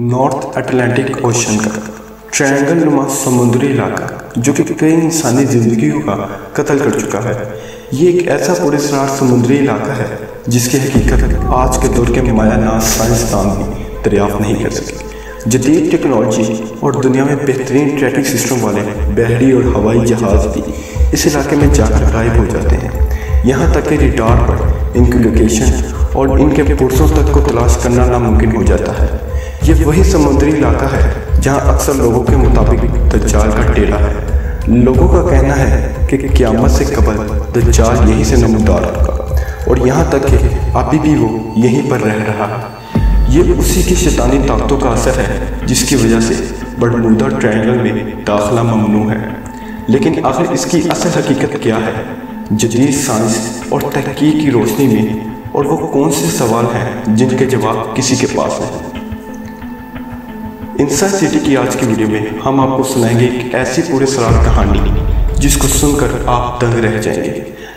North Atlantic ocean का triangle नुमा समुद्री इलाका जो कि कई इंसानी जिंदगियों का कत्ल कर चुका है। ये एक ऐसा पुरस्कार समुद्री इलाका है जिसकी हकीकत आज के दौर के मायानाज साइंसदान भी दरियाफ्त नहीं कर सके। जदीद टेक्नोलॉजी और दुनिया में बेहतरीन ट्रैकिंग सिस्टम वाले बहरी और हवाई जहाज़ भी इस इलाके में जाकर गायब हो जाते हैं। यहाँ तक कि रडार पर इनकी लोकेशन और इनके पुर्सों तक को तलाश करना नामुमकिन हो जाता है। ये वही समुद्री इलाका है जहाँ अक्सर लोगों के मुताबिक दज्जाल का डेरा है। लोगों का कहना है कि क़यामत से कबल दज्जाल यहीं से नमूदार होगा और यहाँ तक कि अभी भी वो यहीं पर रह रहा है। ये उसी की शैतानी ताकतों का असर है जिसकी वजह से बरमूदा ट्रायंगल में दाखिला ममनू है। लेकिन आखिर इसकी असल हकीकत क्या है? जदीद साइंस और तहकीक की रोशनी में और वो कौन से सवाल हैं जिनके जवाब किसी के पास नहीं। इनसाइड सिटी की आज की वीडियो में हम आपको सुनाएंगे एक ऐसी पूरे सरार कहानी जिसको सुनकर आप दंग रह जाएंगे।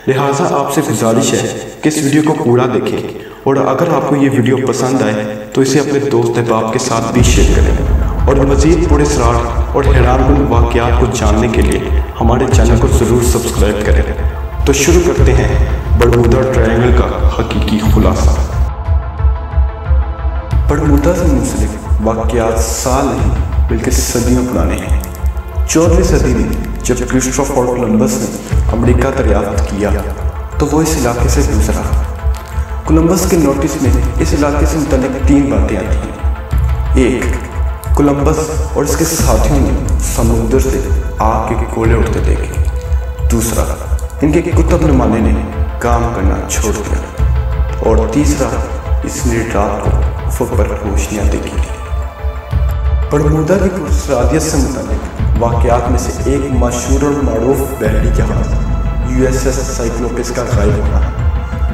लिहाजा आपसे गुजारिश है कि इस वीडियो को पूरा देखें और अगर आपको ये वीडियो पसंद आए तो इसे अपने दोस्त अहबाब के साथ भी शेयर करें और मज़ीद पूरे सरार और हैरानकुन वाक़यात को जानने के लिए हमारे चैनल को ज़रूर सब्सक्राइब करें। तो शुरू करते हैं बरमूदा ट्रायंगल का हकीकी खुलासा। बरमूदा से मुंसलिक वाक़यात साल नहीं बल्कि सदियों पुराने हैं। 14वीं सदी में जब क्रिस्टोफर कोलंबस ने अमेरिका दरियाफ्त किया तो वो इस इलाके से गुजरा। कोलंबस के नोटिस में इस इलाके से मुतल्लिक 3 बातें आती हैं। एक, कोलंबस और इसके साथियों ने समुद्र से आग के गोले उड़ते देखे। दूसरा, इनके कुतुब नुमाने ने काम करना छोड़ दिया। और तीसरा, इसने रात को उफ़क़ पर रोशनियाँ देखी थी। बरमूदा की पुरस्कारियत से मुतालिक वाक़यात में से एक मशहूर और मरूफ बहरी जहाज़ USS साइक्लोपस का गायब होना है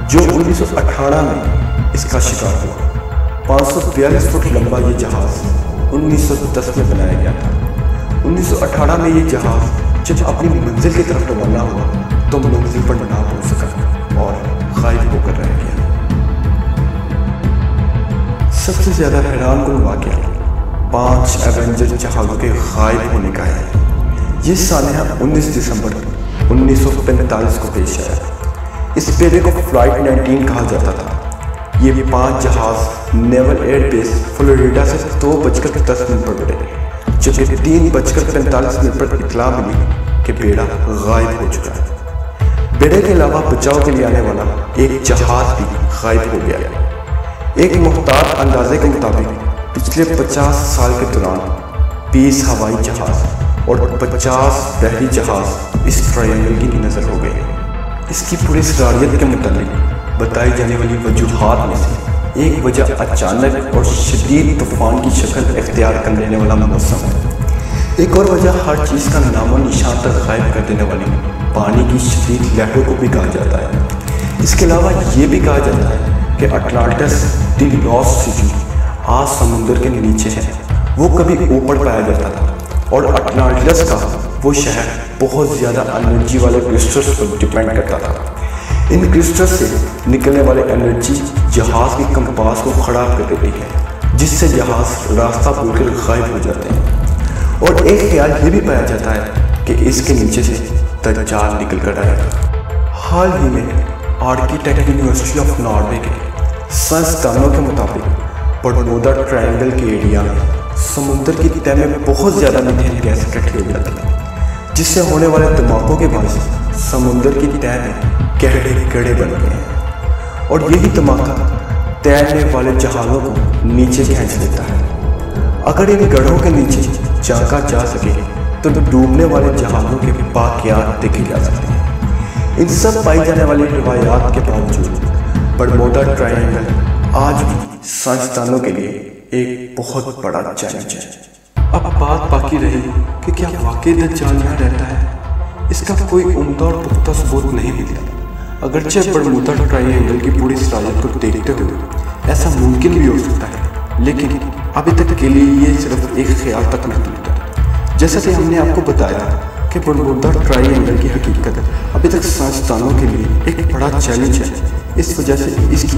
जो 1918 में इसका शिकार हुआ। 542 फुट लंबा ये जहाज़ 1910 में बनाया गया था। 1918 में ये जहाज़ जब अपनी मंजिल की तरफ रवाना हुआ तो मंजिल पर ना पहुंच सका और गायब होकर रह गया। सबसे ज़्यादा हैरानकुन वाक़या 5 एवेंजर जहाज़ों के गायब होने का है। ये सालिहा 19 दिसंबर 1945 को पेश आया। इस बेड़े को फ्लाइट 19 कहा जाता था। ये 5 जहाज़ नेवल एयर बेस फ्लोरिडा से 2:10 पर उड़े जबकि 3:45 पर इत्तला मिली कि बेड़ा गायब हो चुका है। बेड़े के अलावा बचाव के लिए आने वाला एक जहाज़ भी गायब हो गया। एक मुख्तार अंदाजे के मुताबिक पिछले 50 साल के दौरान 20 हवाई जहाज़ और 50 बहरी जहाज़ इस ट्रायंगल की नज़र हो गए। इसकी पूरी सरारियत के मुताबिक बताई जाने वाली वजूहात में से एक वजह अचानक और शदीद तूफ़ान की शक्ल इख्तियार कर लेने वाला मौसम है। एक और वजह हर चीज़ का नामो निशान तक गायब कर देने वाली पानी की शदीद लहरों को भी कहा जाता है। इसके अलावा ये भी कहा जाता है कि अटलांटिस द लॉस्ट सिटी आज समुद्र के नीचे है। वो कभी ऊपर पाया जाता था और अटलांटिस का वो शहर बहुत ज़्यादा एनर्जी वाले क्रिस्टल्स पर डिपेंड करता था। इन क्रिस्टल्स से निकलने वाले एनर्जी जहाज़ के कंपास को खराब कर देती है जिससे जहाज़ रास्ता भूलकर गायब हो जाते हैं। और एक ख्याल ये भी पाया जाता है कि इसके नीचे से दज्जाल निकल कर आएगा। हाल ही में आर्किटेक्ट यूनिवर्सिटी ऑफ नॉर्वे के साइंसदानों के मुताबिक बरमूदा ट्रायंगल के एरिया में समुद्र की तह में बहुत ज़्यादा मीथेन गैस इकट्ठी हो जाती है जिससे होने वाले धमाकों के बायस समुद्र की तह में गहरे गड्ढे बन गए हैं और यही धमाका तैरने वाले जहाज़ों को नीचे खींच लेता है। अगर इन गड्ढों के नीचे झांका जा सके तो डूबने वाले जहाज़ों के वाक़यात देखे जा सकते हैं। इन सब पाई जाने वाली रिवायात के बावजूद बरमूदा ट्रायंगल आज भी साइंसदानों के लिए एक बहुत बड़ा चैलेंज है। अब बात बाकी रही कि क्या वाकई दज्जाल यहाँ रहता है। इसका कोई उम्दा और पुख्ता सबूत नहीं मिला। अगरचे बरमूदा ट्रायंगल की पूरी सराहत को देखते हुए ऐसा मुमकिन भी हो सकता है, लेकिन अभी तक के लिए ये सिर्फ एक ख्याल तक महदूद है। जैसा कि हमने आपको बताया कि बरमूदा ट्रायंगल की हकीकत अभी तक साइंसदानों के लिए एक बड़ा चैलेंज है। इस वजह से इसकी